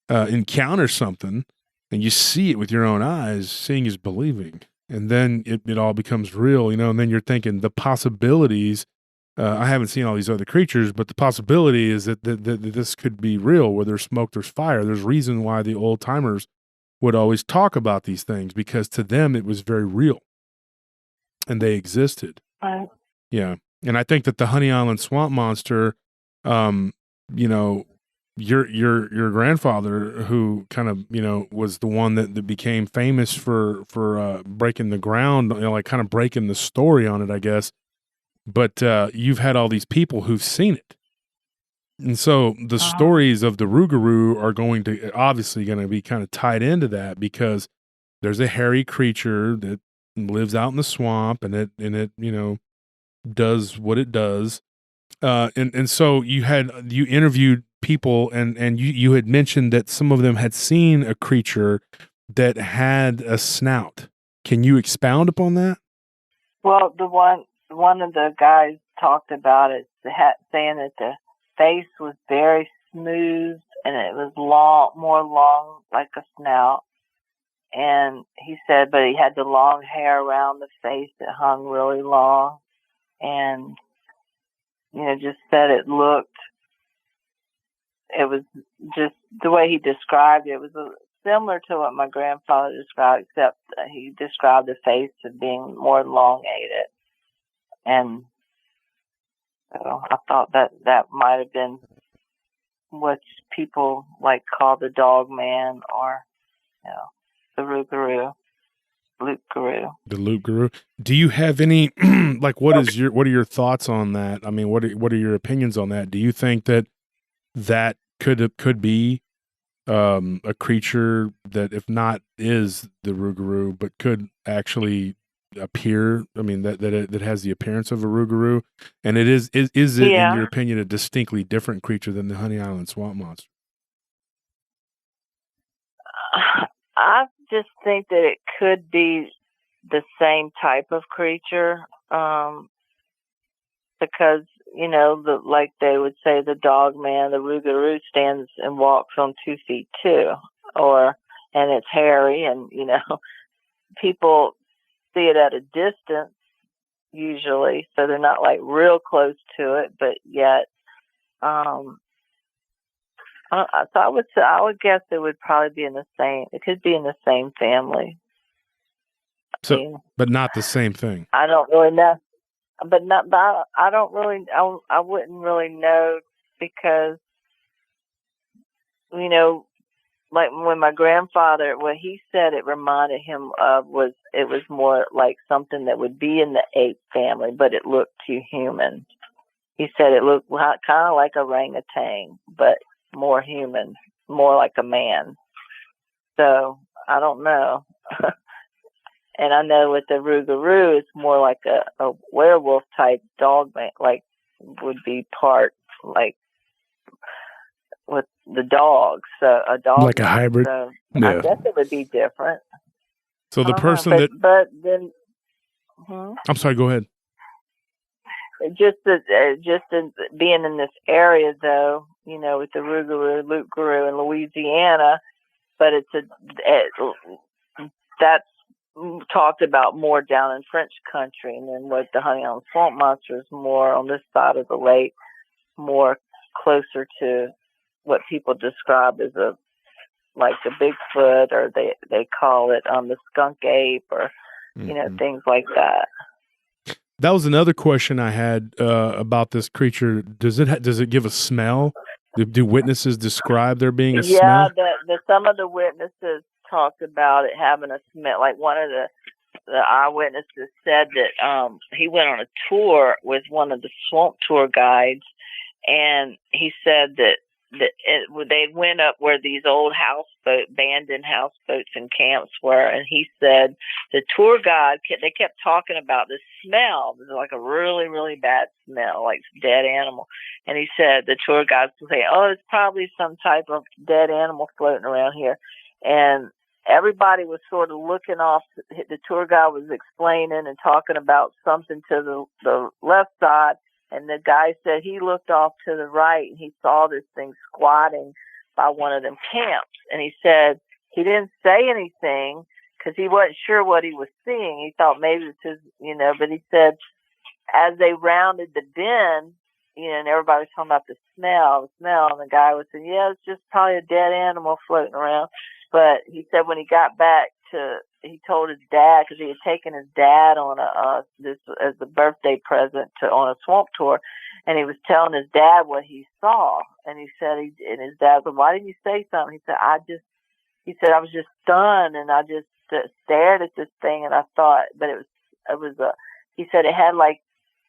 encounter something and you see it with your own eyes, seeing is believing. And then it all becomes real, and then you're thinking the possibilities. I haven't seen all these other creatures, but the possibility is that this could be real. Where there's smoke, there's fire. There's reason why the old timers would always talk about these things, because to them it was very real and they existed. Right. Yeah. And I think that the Honey Island swamp monster, your grandfather, who kind of, was the one that became famous for breaking the ground, like kind of breaking the story on it, I guess. But you've had all these people who've seen it. And so the stories of the Rougarou are obviously going to be kind of tied into that, because there's a hairy creature that lives out in the swamp, and it does what it does. And so you interviewed people, and you had mentioned that some of them had seen a creature that had a snout. Can you expound upon that? Well, one of the guys talked about it, saying that the face was very smooth and it was more long, like a snout. And he said, but he had the long hair around the face that hung really long, and just said it was just the way he described it. It was similar to what my grandfather described, except he described the face as being more elongated. And so I thought that might have been what people call the Dogman, or the Rougarou. The Rougarou. Do you have any what are your thoughts on that? I mean, what are your opinions on that? Do you think that could be a creature that, if not is the Rougarou, but could actually appear? I mean, that it has the appearance of a Rougarou, and it is it, in your opinion, a distinctly different creature than the Honey Island swamp monster? I just think that it could be the same type of creature, because like they would say, the Dogman, the Rougarou stands and walks on 2 feet too, and it's hairy, and people see it at a distance usually, so they're not real close to it, but yet, so I would guess it would probably be it could be in the same family. So, but not the same thing. I don't really know, I don't really, I wouldn't really know, because, when my grandfather, what he said it reminded him of was more like something that would be in the ape family, but it looked too human. He said it looked kind of like a orangutan, but more human, more like a man. So I don't know. And I know with the Rougarou, it's more like a werewolf type dog, would be part with the dogs. So a dog, like a hybrid. So yeah. I guess it would be different. So the person but then, I'm sorry. Go ahead. Just in being in this area, though, with the Rougarou in Louisiana, but that's talked about more down in French country, and then what the Honey Island swamp monster is more on this side of the lake, more closer to what people describe as a Bigfoot, or they call it the skunk ape, or things like that. That was another question I had about this creature. Does it give a smell? Do witnesses describe there being a smell? Yeah, some of the witnesses talked about it having a smell. Like one of the the eyewitnesses said that he went on a tour with one of the swamp tour guides, and he said that they went up where these old abandoned houseboats and camps were, and he said the tour guide, they kept talking about the smell. It was like a really, really bad smell, like dead animal. And he said the tour guide was saying, "Oh, it's probably some type of dead animal floating around here." And everybody was sort of looking off. The tour guide was explaining and talking about something to the left side. And the guy said he looked off to the right and he saw this thing squatting by one of them camps. And he said he didn't say anything because he wasn't sure what he was seeing. He thought maybe it was his, but he said as they rounded the bend, and everybody was talking about the smell, and the guy was saying, yeah, it's just probably a dead animal floating around. But he said when he got back he told his dad, because he had taken his dad on this as a birthday present on a swamp tour, and he was telling his dad what he saw, and he said, and his dad said, "Why didn't you say something?" He said, "I was just stunned, and I just stared at this thing, and I thought, but he said it had like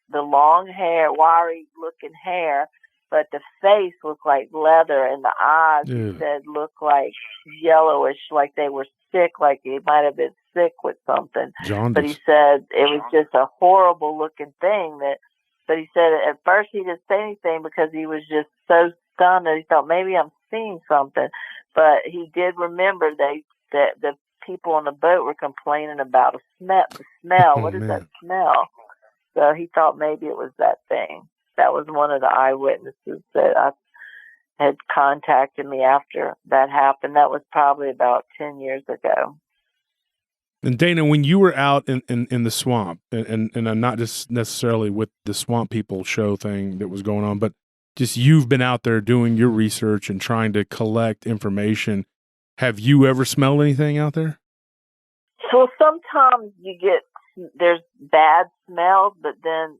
the long hair, wiry looking hair, but the face looked like leather, and the eyes, he said, looked like yellowish, like they were sick, like he might have been sick with something." Jaundice. But he said it was just a horrible looking thing but he said at first he didn't say anything because he was just so stunned that he thought maybe I'm seeing something. But he did remember that the people on the boat were complaining about the smell. Oh, what is man. that smell? So he thought maybe it was that thing. That was one of the eyewitnesses that had contacted me after that happened. That was probably about 10 years ago. And Dana, when you were out in the swamp, and not just necessarily with the Swamp People show thing that was going on, but just you've been out there doing your research and trying to collect information, have you ever smelled anything out there? So sometimes there's bad smells, but then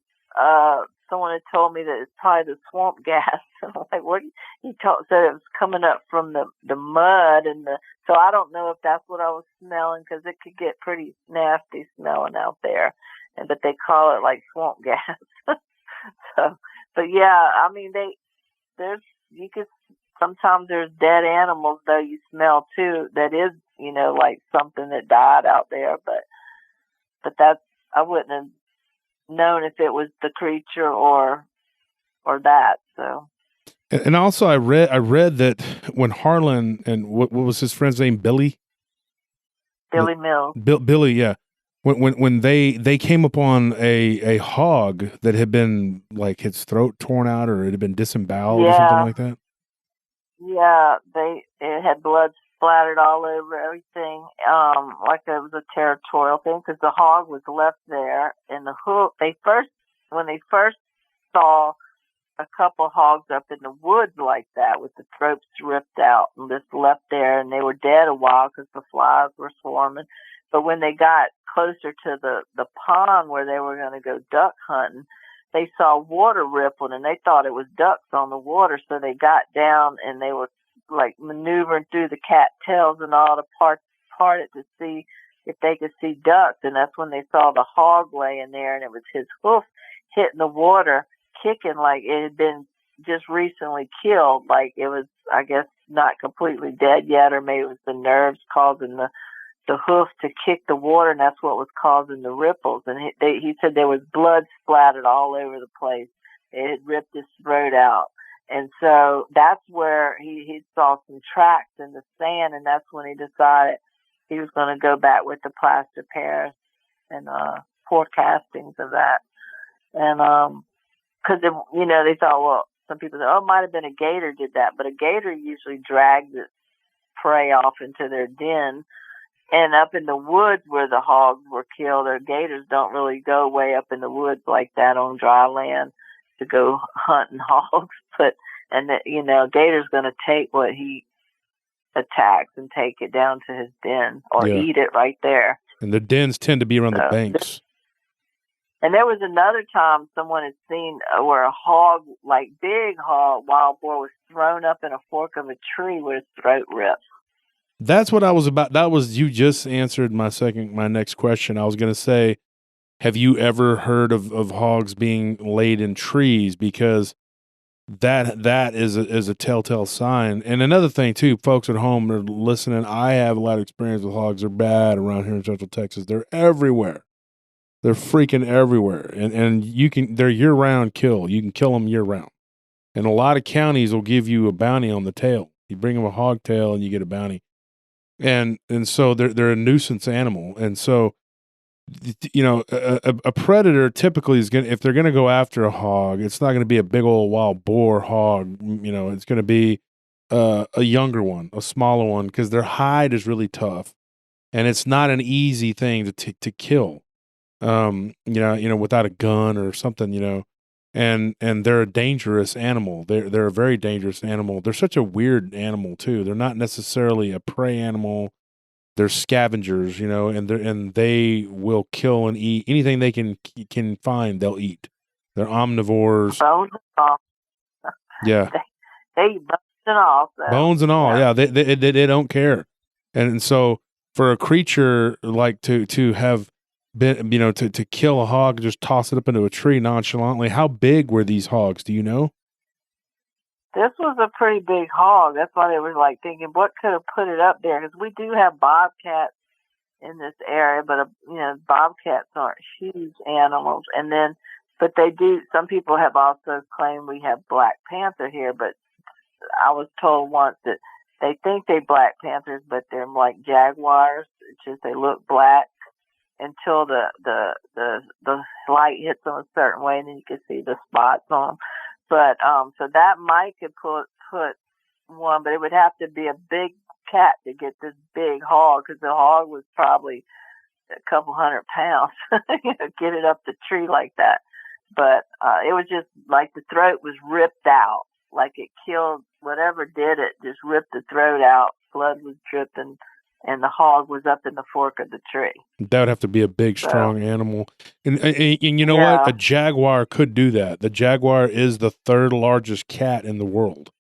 someone had told me that it's probably the swamp gas. I'm like, what? He said it was coming up from the mud so I don't know if that's what I was smelling, because it could get pretty nasty smelling out there, but they call it like swamp gas. So, but yeah, I mean sometimes there's dead animals though you smell too. That is, like something that died out there, but that's, I wouldn't have known if it was the creature or that. So, and also I read that when Harlan and what was his friend's name, Billy Mills, Billy, yeah, when they came upon a hog that had been like its throat torn out or it had been disemboweled or something like that. Yeah, it had blood splattered all over everything, like it was a territorial thing, because the hog was left there, and the hoof. When they first saw a couple hogs up in the woods like that, with the throats ripped out and just left there, and they were dead a while because the flies were swarming. But when they got closer to the pond where they were going to go duck hunting, they saw water rippling, and they thought it was ducks on the water. So they got down and they were like maneuvering through the cattails and all to part it to see if they could see ducks. And that's when they saw the hog laying there, and it was his hoof hitting the water, kicking like it had been just recently killed. Like it was, I guess, not completely dead yet, or maybe it was the nerves causing the hoof to kick the water, and that's what was causing the ripples. And he said there was blood splattered all over the place. It had ripped his throat out. And so that's where he saw some tracks in the sand, and that's when he decided he was going to go back with the plaster Paris and pour castings of that. And because they thought, well, some people said, oh, it might have been a gator did that, but a gator usually drags its prey off into their den. And up in the woods where the hogs were killed, or gators don't really go way up in the woods like that on dry land to go hunting hogs. Gator's going to take what he attacks and take it down to his den or eat it right there. And the dens tend to be around the banks. And there was another time someone had seen where a hog, like big hog, wild boar, was thrown up in a fork of a tree with his throat ripped. That's what I was about. That was, you just answered my next question. I was going to say, have you ever heard of hogs being laid in trees? Because that is a telltale sign. And another thing too, folks at home are listening. I have a lot of experience with hogs. They're bad around here in Central Texas. They're everywhere. They're freaking everywhere. And they're year round kill. You can kill them year round. And a lot of counties will give you a bounty on the tail. You bring them a hog tail and you get a bounty. And so they're a nuisance animal. And so, you know, a predator typically is if they're gonna go after a hog, it's not gonna be a big old wild boar hog. You know, it's gonna be a younger one, a smaller one, because their hide is really tough, and it's not an easy thing to kill. You know, without a gun or something, you know. And they're a dangerous animal. They're a very dangerous animal. They're such a weird animal too. They're not necessarily a prey animal. They're scavengers, you know, and they will kill and eat anything they can find. They'll eat. They're omnivores. Bones and all. Yeah, they eat bones and all. So. Bones and all. Yeah, they don't care. And so for a creature like to have been, you know, to kill a hog and just toss it up into a tree nonchalantly. How big were these hogs? Do you know? This was a pretty big hog. That's why they were like thinking, what could have put it up there? Because we do have bobcats in this area, but you know, bobcats aren't huge animals. And then, but they do. Some people have also claimed we have black panther here, but I was told once that they think they're black panthers, but they're like jaguars. It's just they look black until the light hits them a certain way, and then you can see the spots on them. But so that might could put one, but it would have to be a big cat to get this big hog, because the hog was probably a couple 100 pounds. You know, get it up the tree like that. But it was just like the throat was ripped out, like it killed whatever did it. Just ripped the throat out. Blood was dripping. And the hog was up in the fork of the tree. That would have to be a big, strong animal. And you know what? A jaguar could do that. The jaguar is the third largest cat in the world.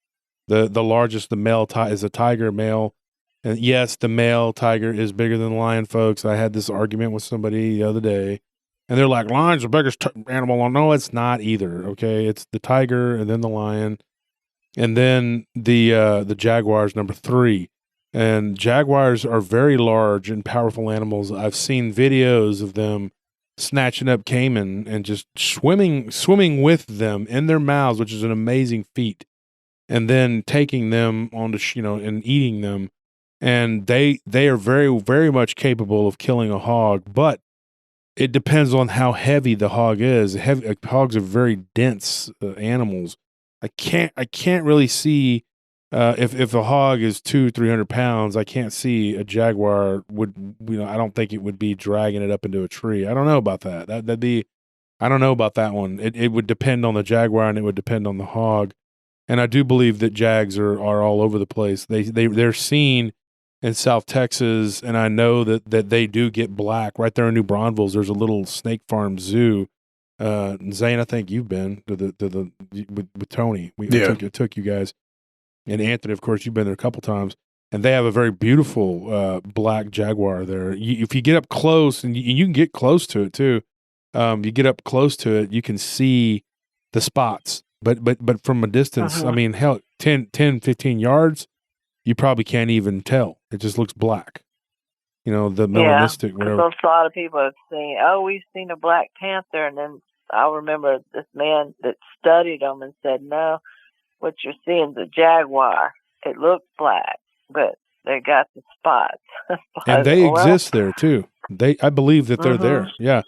The largest, the male is a tiger male. And yes, the male tiger is bigger than the lion, folks. I had this argument with somebody the other day. And they're like, lion's the biggest animal. No, it's not either, okay? It's the tiger and then the lion. And then the jaguar is number 3. And jaguars are very large and powerful animals. I've seen videos of them snatching up caiman and just swimming with them in their mouths, which is an amazing feat, and then taking them onto, you know, and eating them. And they are very, very much capable of killing a hog, but it depends on how heavy the hog is. Hogs are very dense animals. I can't really see. If a hog is 200-300 pounds, I can't see a jaguar would, you know, I don't think it would be dragging it up into a tree. I don't know about that. That'd be, I don't know about that one. It would depend on the jaguar and it would depend on the hog. And I do believe that jags are all over the place. They're seen in South Texas, and I know that they do get black. Right there in New Braunfels, there's a little snake farm zoo. Zane, I think you've been to with Tony. I took you guys. And Anthony, of course, you've been there a couple times, and they have a very beautiful black jaguar there. If you get up close, and you can get close to it too, you get up close to it, you can see the spots. But from a distance, I mean, hell, 10, 15 yards, you probably can't even tell. It just looks black. You know, the melanistic, whatever. A lot of people have seen, we've seen a black panther, and then I remember this man that studied them and said, no, what you're seeing is a jaguar. It looks black, but they got the spots. And they exist there too. I believe that they're there. Yeah.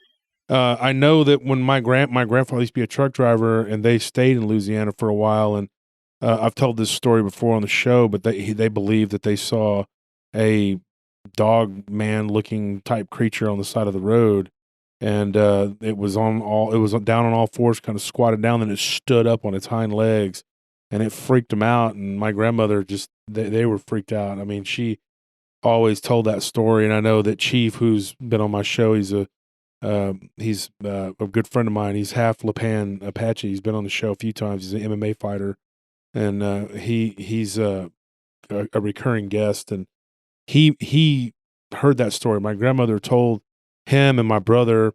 I know that when my grandfather used to be a truck driver, and they stayed in Louisiana for a while, and I've told this story before on the show, but they believe that they saw a Dogman looking type creature on the side of the road, and it was down on all fours, kind of squatted down, and it stood up on its hind legs. And it freaked them out, and my grandmother they were freaked out. I mean, she always told that story, and I know that Chief, who's been on my show, he's a good friend of mine. He's half Lipan Apache. He's been on the show a few times. He's an MMA fighter, and he's a recurring guest. And he heard that story. My grandmother told him and my brother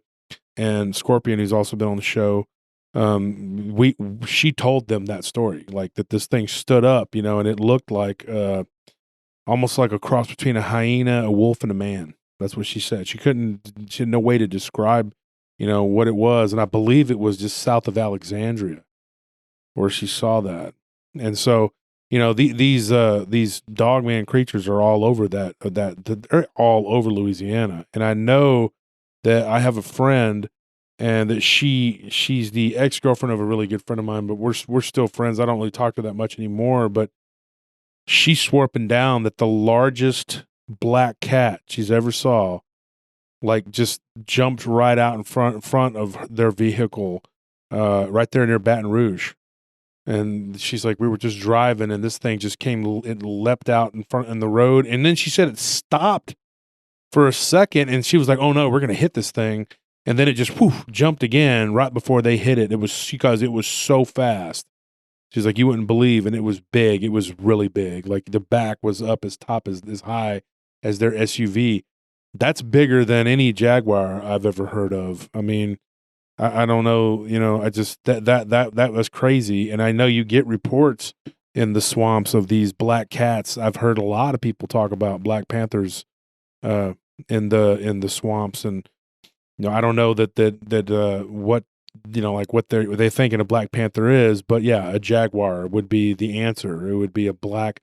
and Scorpion, who's also been on the show. She told them that story, like that this thing stood up, you know, and it looked like almost like a cross between a hyena, a wolf, and a man. That's what she said. She had no way to describe, you know, what it was, and I believe it was just south of Alexandria where she saw that. And so, you know, these dogman creatures are all over they're all over Louisiana. And I know that I have a friend, and that she's the ex-girlfriend of a really good friend of mine, but we're still friends. I don't really talk to her that much anymore, but she swore up and down that the largest black cat she's ever saw, like, just jumped right out in front of their vehicle, right there near Baton Rouge. And she's like, we were just driving, and this thing just it leapt out in the road. And then she said it stopped for a second, and she was like, oh no, we're going to hit this thing. And then it just jumped again right before they hit it. It was because it was so fast. She's like, you wouldn't believe, and it was big. It was really big. Like the back was up as high as their SUV. That's bigger than any Jaguar I've ever heard of. I mean, I don't know, you know, I just that was crazy. And I know you get reports in the swamps of these black cats. I've heard a lot of people talk about black panthers in the swamps, and you know, I don't know what, you know, like what they thinking a black panther is, but yeah, a jaguar would be the answer. It would be a black,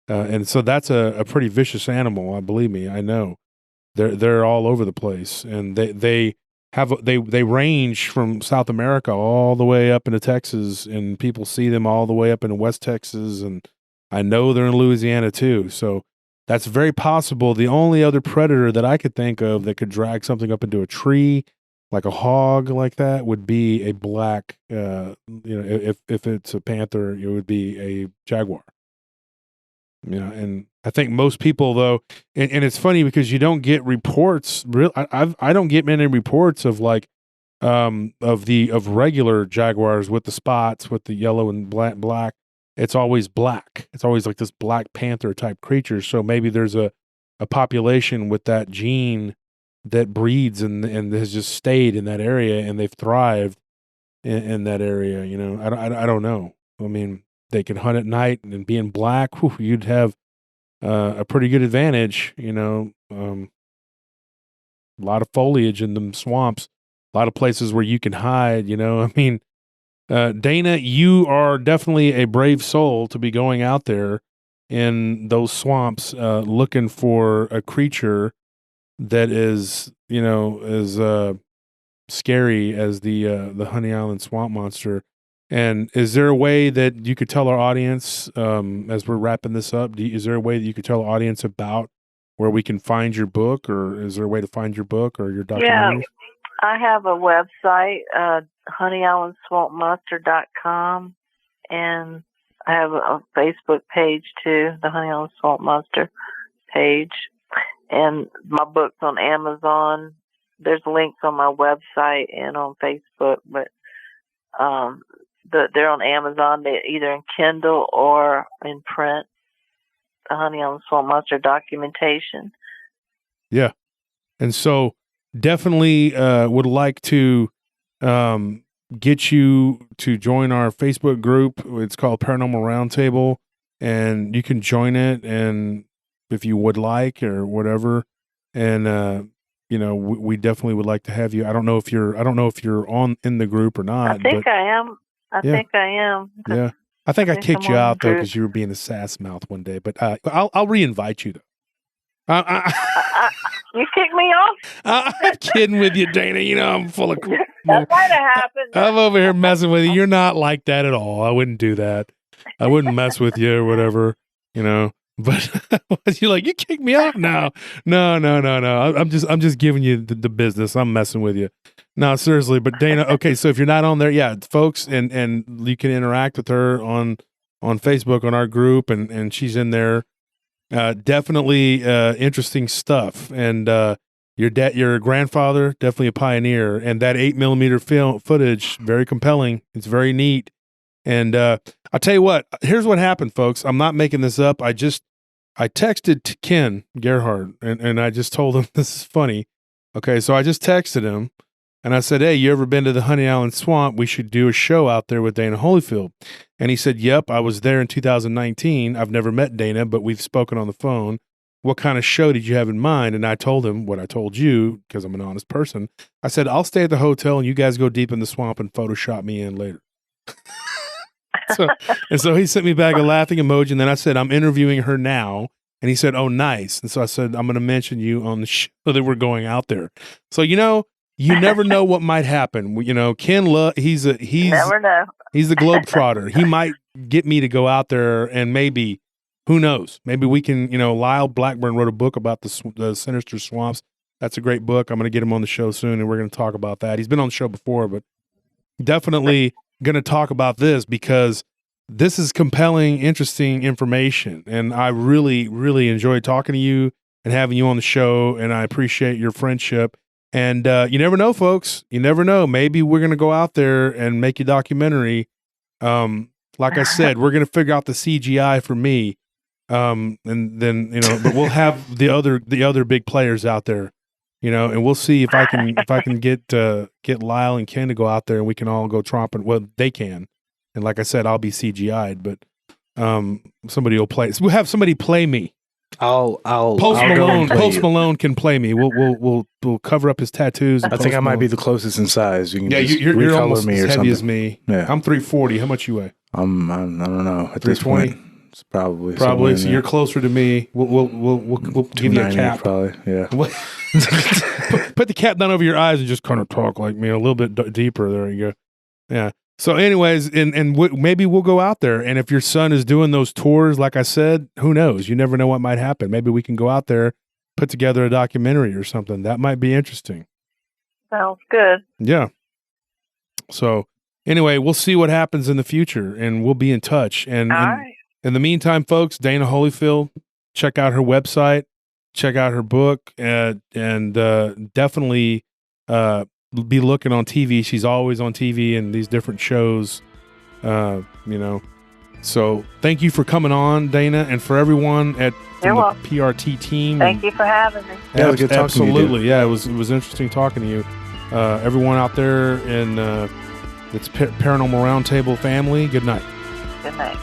and so that's a pretty vicious animal. Believe me, I know. They're all over the place, and they range from South America all the way up into Texas, and people see them all the way up into West Texas, and I know they're in Louisiana too. So that's very possible. The only other predator that I could think of that could drag something up into a tree, like a hog, like that, would be a black. You know, if it's a panther, it would be a jaguar. You know, and I think most people, though, and it's funny because you don't get reports. I don't get many reports of like of regular jaguars with the spots, with the yellow and black. It's always black. It's always like this black panther type creature. So maybe there's a population with that gene that breeds and has just stayed in that area, and they've thrived in that area. You know, I don't know. I mean, they could hunt at night and be in black. Whew, you'd have a pretty good advantage. You know, a lot of foliage in them swamps, a lot of places where you can hide. You know, I mean. Dana, you are definitely a brave soul to be going out there in those swamps, looking for a creature that is, you know, as scary as the Honey Island swamp monster. And is there a way that you could tell our audience, as we're wrapping this up, is there a way that you could tell our audience about where we can find your book, or is there a way to find your book or your documentaries? Yeah, I have a website, honeyislandswampmonster.com, and I have a Facebook page too, the Honey Island Swamp Monster page, and my book's on Amazon. There's links on my website and on Facebook, but they're on Amazon. They're either in Kindle or in print. The Honey Island Swamp Monster documentation. Yeah, and so definitely would like to get you to join our Facebook group. It's called Paranormal Roundtable, and you can join it, and if you would like or whatever. And you know, we definitely would like to have you. I don't know if you're on in the group or not. I think I am. I think I am. Yeah, I think I kicked you out though because you were being a sass mouth one day. But I'll re-invite you though. You kicked me off? I'm kidding with you, Dana. You know, I'm full of crap. That might have happened. I'm over here messing with you. You're not like that at all. I wouldn't do that. I wouldn't mess with you or whatever, you know. But you're like, you kicked me off now. No. I'm just giving you the business. I'm messing with you. No, seriously. But Dana, okay, so if you're not on there, yeah, folks, and you can interact with her on Facebook on our group, and she's in there. Definitely interesting stuff, and your grandfather, definitely a pioneer, and that 8mm film footage, very compelling. It's very neat, and I'll tell you what. Here's what happened, folks. I'm not making this up. I just I texted to Ken Gerhard, and I just told him, this is funny. Okay, so I just texted him, and I said, hey, you ever been to the Honey Island Swamp? We should do a show out there with Dana Holyfield. And he said, yep, I was there in 2019. I've never met Dana, but we've spoken on the phone. What kind of show did you have in mind? And I told him what I told you, because I'm an honest person. I said, I'll stay at the hotel, and you guys go deep in the swamp and Photoshop me in later. So he sent me back a laughing emoji, and then I said, I'm interviewing her now. And he said, oh, nice. And so I said, I'm going to mention you on the show that we're going out there. So, you never know what might happen. Ken he's never know. He's the globetrotter. He might get me to go out there, and maybe, who knows? Maybe we can, Lyle Blackburn wrote a book about the Sinister Swamps. That's a great book. I'm going to get him on the show soon, and we're going to talk about that. He's been on the show before, but definitely going to talk about this because this is compelling, interesting information. And I really, really enjoyed talking to you and having you on the show, and I appreciate your friendship. And you never know, folks. You never know. Maybe we're going to go out there and make a documentary. Like I said, we're going to figure out the CGI for me. And then, but we'll have the other big players out there, and we'll see if I can get Lyle and Ken to go out there, and we can all go tromping. Well, they can. And like I said, I'll be CGI'd, but somebody will play. We'll have somebody play me. Post Malone can play me. We'll cover up his tattoos. I think I might be the closest in size. You can you're almost me as or heavy something. as me. Yeah. I'm 340. How much you weigh? I don't know. At this 320? point, it's probably So you're closer to me. We'll give you a cap. Probably, yeah. Put the cap down over your eyes and just kind of talk like me a little bit deeper. There you go. Yeah. So anyways, and maybe we'll go out there. And if your son is doing those tours, like I said, who knows? You never know what might happen. Maybe we can go out there, put together a documentary or something. That might be interesting. Sounds good. Yeah. So anyway, we'll see what happens in the future, and we'll be in touch. And right. In the meantime, folks, Dana Holyfield, check out her website, check out her book, and definitely be looking on TV. She's always on TV and these different shows, So thank you for coming on, Dana, and for everyone at the PRT team. Thank you for having me. Yeah, it was good talking to you, absolutely. Yeah, it was interesting talking to you. Everyone out there in it's Paranormal Roundtable family, good night. Good night.